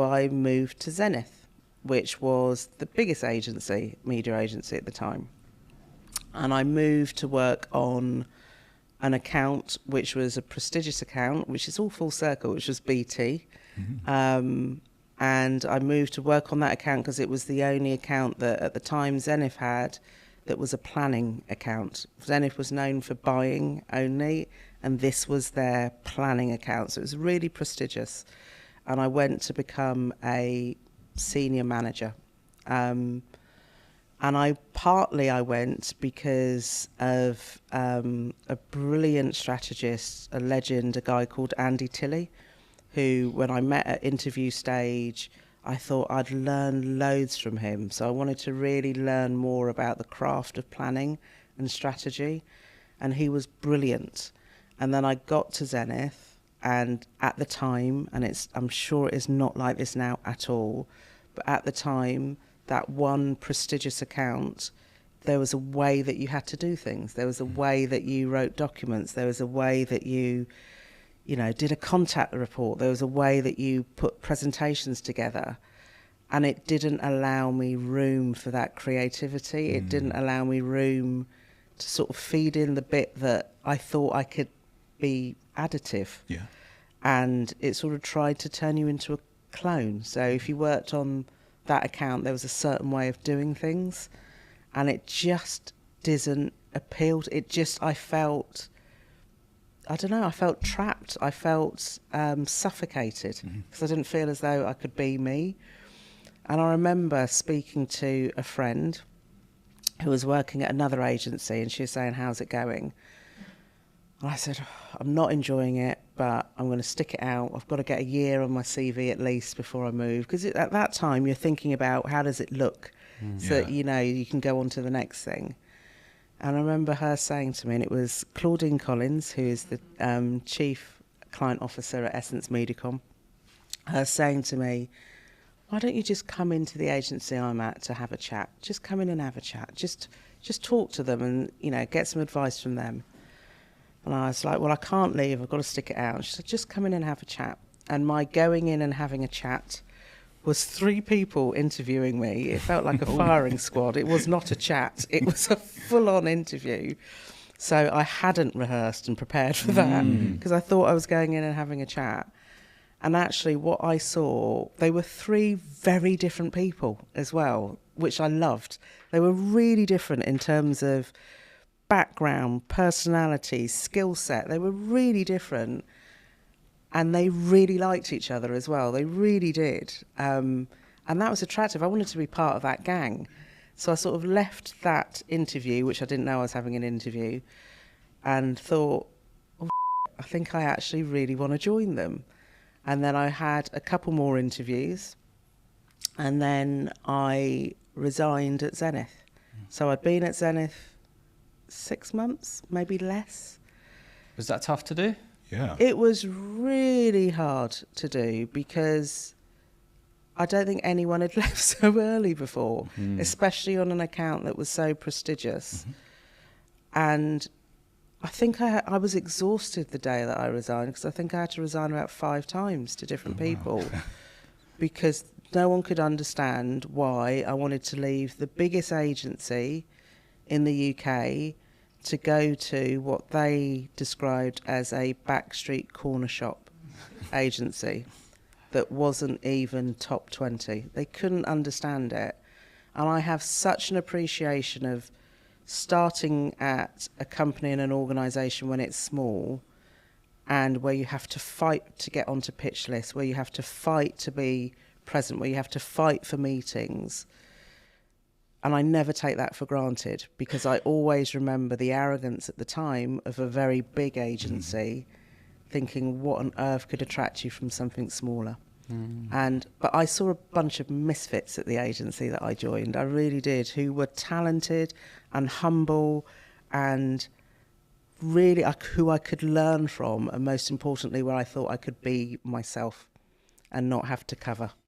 I moved to Zenith, which was the biggest media agency at the time. And I moved to work on an account which was a prestigious account, which is all full circle, which was BT. And I moved to work on that account because it was the only account that at the time Zenith had that was a planning account. Zenith was known for buying only, and this was their planning account. So it was really prestigious. And I went to become a senior manager. And I went because of a brilliant strategist, a legend, a guy called Andy Tilley, who, when I met at interview stage, I thought I'd learn loads from him. So I wanted to really learn more about the craft of planning and strategy. And he was brilliant. And then I got to Zenith, and at the time, and I'm sure it is not like this now at all, but at the time, that one prestigious account, there was a way that you had to do things. There was a way that you wrote documents. There was a way that you did a contact report. There was a way that you put presentations together. And it didn't allow me room for that creativity. It didn't allow me room to sort of feed in the bit that I thought I could be additive. Yeah. And it sort of tried to turn you into a clone. So if you worked on that account, there was a certain way of doing things. And it just didn't appeal. I felt trapped. I felt suffocated because I didn't feel as though I could be me. And I remember speaking to a friend who was working at another agency, and she was saying, "How's it going?" And I said, "I'm not enjoying it, but I'm going to stick it out. I've got to get a year on my CV at least before I move." Because at that time, you're thinking about how does it look so that, you can go on to the next thing. And I remember her saying to me, and it was Claudine Collins, who is the Chief Client Officer at Essence Mediacom, her saying to me, "Why don't you just come into the agency I'm at to have a chat? Just come in and have a chat. Just talk to them and, get some advice from them." And I was like, "Well, I can't leave. I've got to stick it out." And she said, "Just come in and have a chat." And my going in and having a chat was 3 people interviewing me. It felt like a firing squad. It was not a chat. It was a full-on interview. So I hadn't rehearsed and prepared for that because I thought I was going in and having a chat. And actually what I saw, they were 3 very different people as well, which I loved. They were really different in terms of background, personality, skill set. They were really different. And they really liked each other as well. They really did. And that was attractive. I wanted to be part of that gang. So I sort of left that interview, which I didn't know I was having an interview, and thought, I think I actually really want to join them. And then I had a couple more interviews, and then I resigned at Zenith. So I'd been at Zenith 6 months, maybe less. Was that tough to do? Yeah. It was really hard to do because I don't think anyone had left so early before, especially on an account that was so prestigious. And I think I was exhausted the day that I resigned because I think I had to resign about 5 times to different people because no one could understand why I wanted to leave the biggest agency in the UK to go to what they described as a backstreet corner shop agency that wasn't even top 20. They couldn't understand it. And I have such an appreciation of starting at a company and an organisation when it's small and where you have to fight to get onto pitch lists, where you have to fight to be present, where you have to fight for meetings. And I never take that for granted because I always remember the arrogance at the time of a very big agency thinking what on earth could attract you from something smaller. But I saw a bunch of misfits at the agency that I joined. I really did, who were talented and humble and really who I could learn from, and most importantly, where I thought I could be myself and not have to cover.